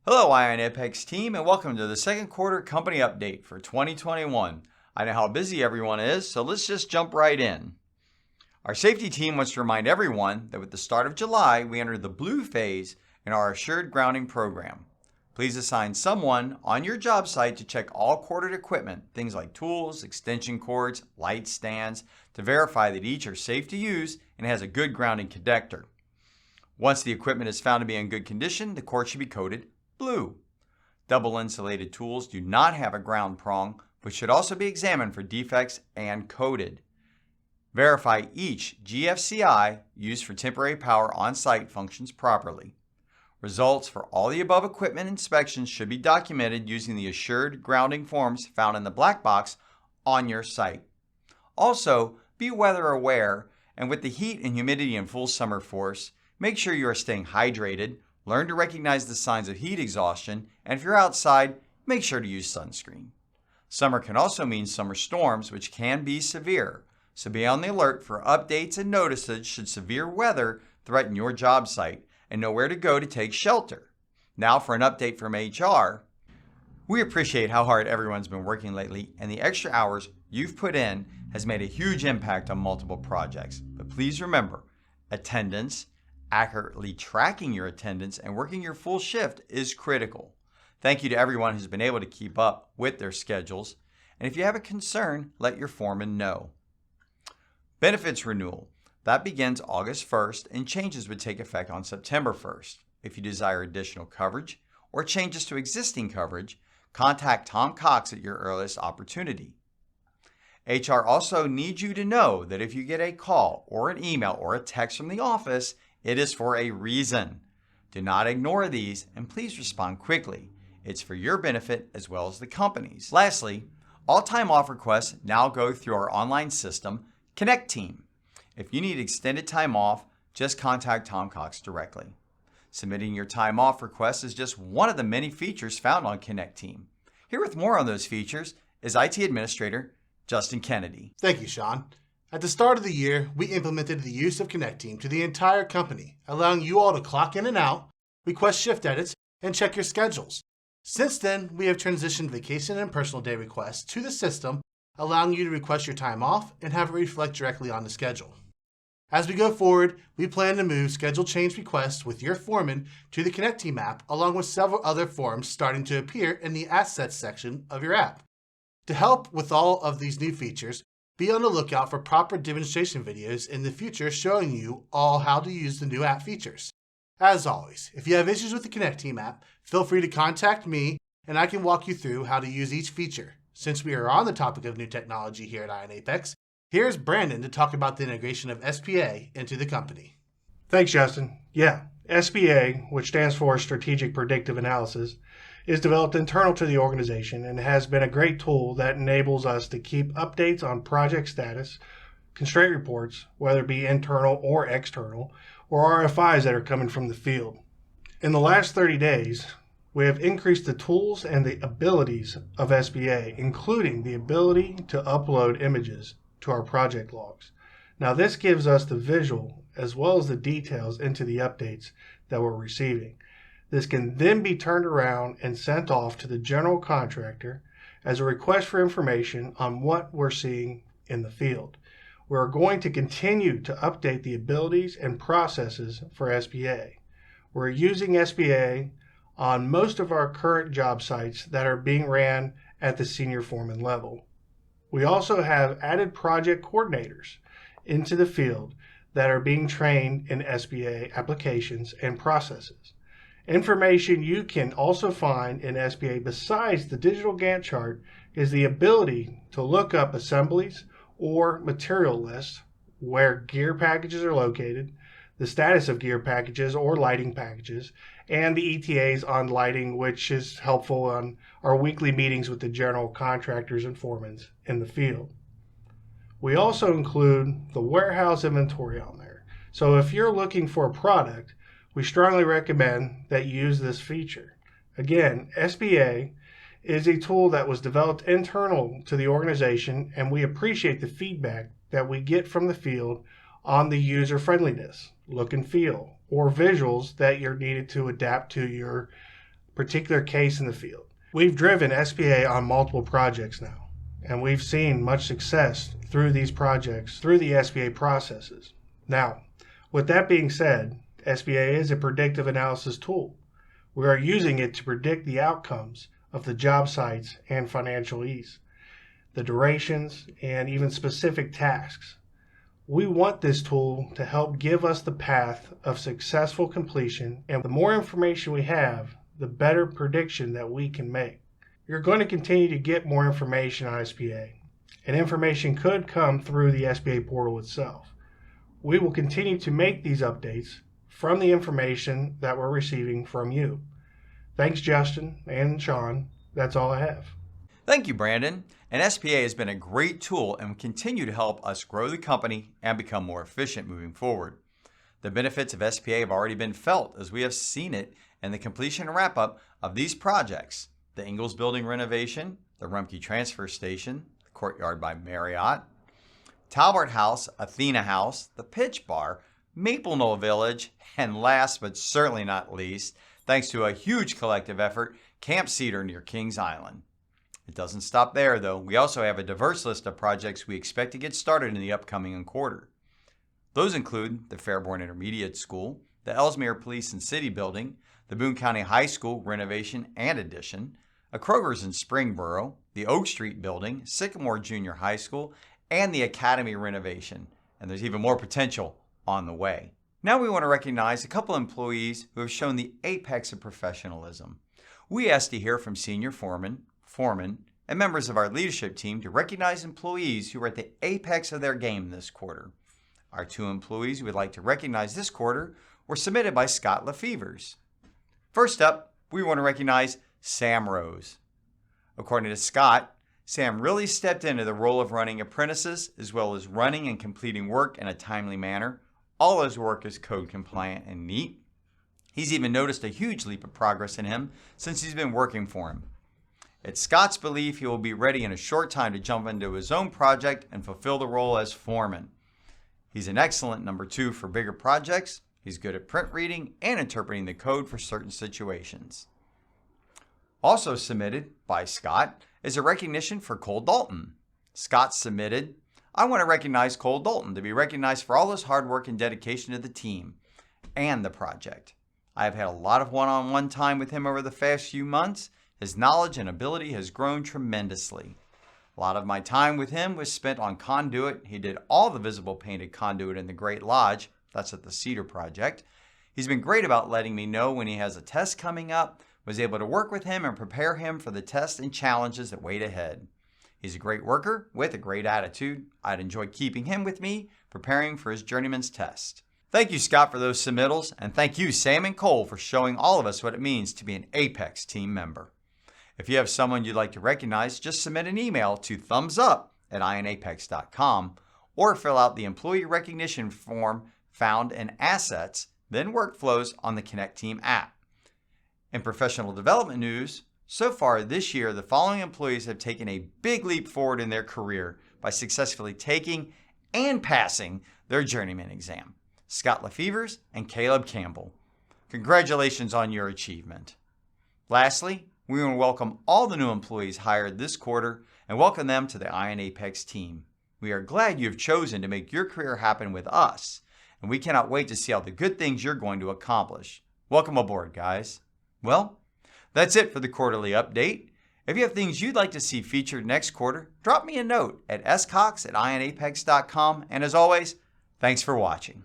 Hello, Ion Apex team, and welcome to the second quarter company update for 2021. I know how busy everyone is, so let's just jump right in. Our safety team wants to remind everyone that with the start of July, we entered the blue phase in our Assured Grounding program. Please assign someone on your job site to check all corded equipment, things like tools, extension cords, light stands, to verify that each are safe to use and has a good grounding connector. Once the equipment is found to be in good condition, the cord should be coated blue. Double insulated tools do not have a ground prong, but should also be examined for defects and coated. Verify each GFCI used for temporary power on site functions properly. Results for all the above equipment inspections should be documented using the Assured Grounding forms found in the black box on your site. Also, be weather aware, and with the heat and humidity in full summer force, make sure you are staying hydrated. Learn to recognize the signs of heat exhaustion, and if you're outside, make sure to use sunscreen. Summer can also mean summer storms, which can be severe, so be on the alert for updates and notices should severe weather threaten your job site, and know where to go to take shelter. Now for an update from HR. We appreciate how hard everyone's been working lately, and the extra hours you've put in has made a huge impact on multiple projects. But please remember, attendance, accurately tracking your attendance, and working your full shift is critical. Thank you to everyone who's been able to keep up with their schedules. And if you have a concern, let your foreman know. Benefits renewal. That begins August 1st and changes would take effect on September 1st. If you desire additional coverage or changes to existing coverage, contact Tom Cox at your earliest opportunity. HR also needs you to know that if you get a call or an email or a text from the office, it is for a reason. Do not ignore these and please respond quickly. It's for your benefit as well as the company's. Lastly, all time off requests now go through our online system, Connect Team. If you need extended time off, just contact Tom Cox directly. Submitting your time off request is just one of the many features found on Connect Team. Here with more on those features is IT Administrator Justin Kennedy. Thank you, Sean. At the start of the year, we implemented the use of Connect Team to the entire company, allowing you all to clock in and out, request shift edits, and check your schedules. Since then, we have transitioned vacation and personal day requests to the system, allowing you to request your time off and have it reflect directly on the schedule. As we go forward, we plan to move schedule change requests with your foreman to the Connect Team app, along with several other forms starting to appear in the Assets section of your app. To help with all of these new features, be on the lookout for proper demonstration videos in the future showing you all how to use the new app features. As always, if you have issues with the Connect Team app, feel free to contact me and I can walk you through how to use each feature. Since we are on the topic of new technology here at Ion Apex, here's Brandon to talk about the integration of SPA into the company. Thanks, Justin. Yeah, SPA, which stands for Strategic Predictive Analysis, is developed internal to the organization and has been a great tool that enables us to keep updates on project status, constraint reports, whether it be internal or external, or RFIs that are coming from the field. In the last 30 days, we have increased the tools and the abilities of SPA, including the ability to upload images to our project logs. Now this gives us the visual as well as the details into the updates that we're receiving. This can then be turned around and sent off to the general contractor as a request for information on what we're seeing in the field. We're going to continue to update the abilities and processes for SPA. We're using SPA on most of our current job sites that are being ran at the senior foreman level. We also have added project coordinators into the field that are being trained in SPA applications and processes. Information you can also find in SPA besides the digital Gantt chart is the ability to look up assemblies or material lists, where gear packages are located, the status of gear packages or lighting packages, and the ETAs on lighting, which is helpful on our weekly meetings with the general contractors and foremen in the field. We also include the warehouse inventory on there. So if you're looking for a product, we strongly recommend that you use this feature. Again, SPA is a tool that was developed internal to the organization, and we appreciate the feedback that we get from the field on the user friendliness, look and feel, or visuals that you're needed to adapt to your particular case in the field. We've driven SBA on multiple projects now, and we've seen much success through these projects, through the SBA processes. Now, with that being said, SBA is a predictive analysis tool. We are using it to predict the outcomes of the job sites and financial ease, the durations, and even specific tasks. We want this tool to help give us the path of successful completion, and the more information we have, the better prediction that we can make. You're going to continue to get more information on SBA, and information could come through the SBA portal itself. We will continue to make these updates from the information that we're receiving from you. Thanks, Justin and Sean. That's all I have. Thank you, Brandon. And SPA has been a great tool and will continue to help us grow the company and become more efficient moving forward. The benefits of SPA have already been felt as we have seen it in the completion and wrap-up of these projects: the Ingalls Building renovation, the Rumpke Transfer Station, the Courtyard by Marriott, Talbot House, Athena House, the Pitch Bar, Maple Knoll Village, and last but certainly not least, thanks to a huge collective effort, Camp Cedar near Kings Island. It doesn't stop there, though. We also have a diverse list of projects we expect to get started in the upcoming quarter. Those include the Fairborn Intermediate School, the Ellesmere Police and City Building, the Boone County High School renovation and addition, a Kroger's in Springboro, the Oak Street Building, Sycamore Junior High School, and the Academy renovation. And there's even more potential on the way. Now we want to recognize a couple employees who have shown the apex of professionalism. We asked to hear from senior foremen, and members of our leadership team to recognize employees who were at the apex of their game this quarter. Our two employees we would like to recognize this quarter were submitted by Scott Lefevers. First up, we want to recognize Sam Rose. According to Scott, Sam really stepped into the role of running apprentices as well as running and completing work in a timely manner. All his work is code compliant and neat. He's even noticed a huge leap of progress in him since he's been working for him. It's Scott's belief he will be ready in a short time to jump into his own project and fulfill the role as foreman. He's an excellent number 2 for bigger projects. He's good at print reading and interpreting the code for certain situations. Also submitted by Scott is a recognition for Cole Dalton. Scott submitted, "I want to recognize Cole Dalton to be recognized for all his hard work and dedication to the team and the project. I have had a lot of one-on-one time with him over the past few months. His knowledge and ability has grown tremendously. A lot of my time with him was spent on conduit. He did all the visible painted conduit in the Great Lodge. That's at the Cedar Project. He's been great about letting me know when he has a test coming up, was able to work with him and prepare him for the tests and challenges that wait ahead. He's a great worker with a great attitude. I'd enjoy keeping him with me, preparing for his journeyman's test." Thank you, Scott, for those submittals, and thank you, Sam and Cole, for showing all of us what it means to be an Apex team member. If you have someone you'd like to recognize, just submit an email to thumbsup@inapex.com or fill out the employee recognition form found in Assets, then Workflows on the Connect Team app. In professional development news, so far this year, the following employees have taken a big leap forward in their career by successfully taking and passing their journeyman exam: Scott Lefevers and Caleb Campbell. Congratulations on your achievement. Lastly, we want to welcome all the new employees hired this quarter and welcome them to the Iron Apex team. We are glad you have chosen to make your career happen with us, and we cannot wait to see all the good things you're going to accomplish. Welcome aboard, guys. Well, that's it for the quarterly update. If you have things you'd like to see featured next quarter, drop me a note at scox@inapex.com. And as always, thanks for watching.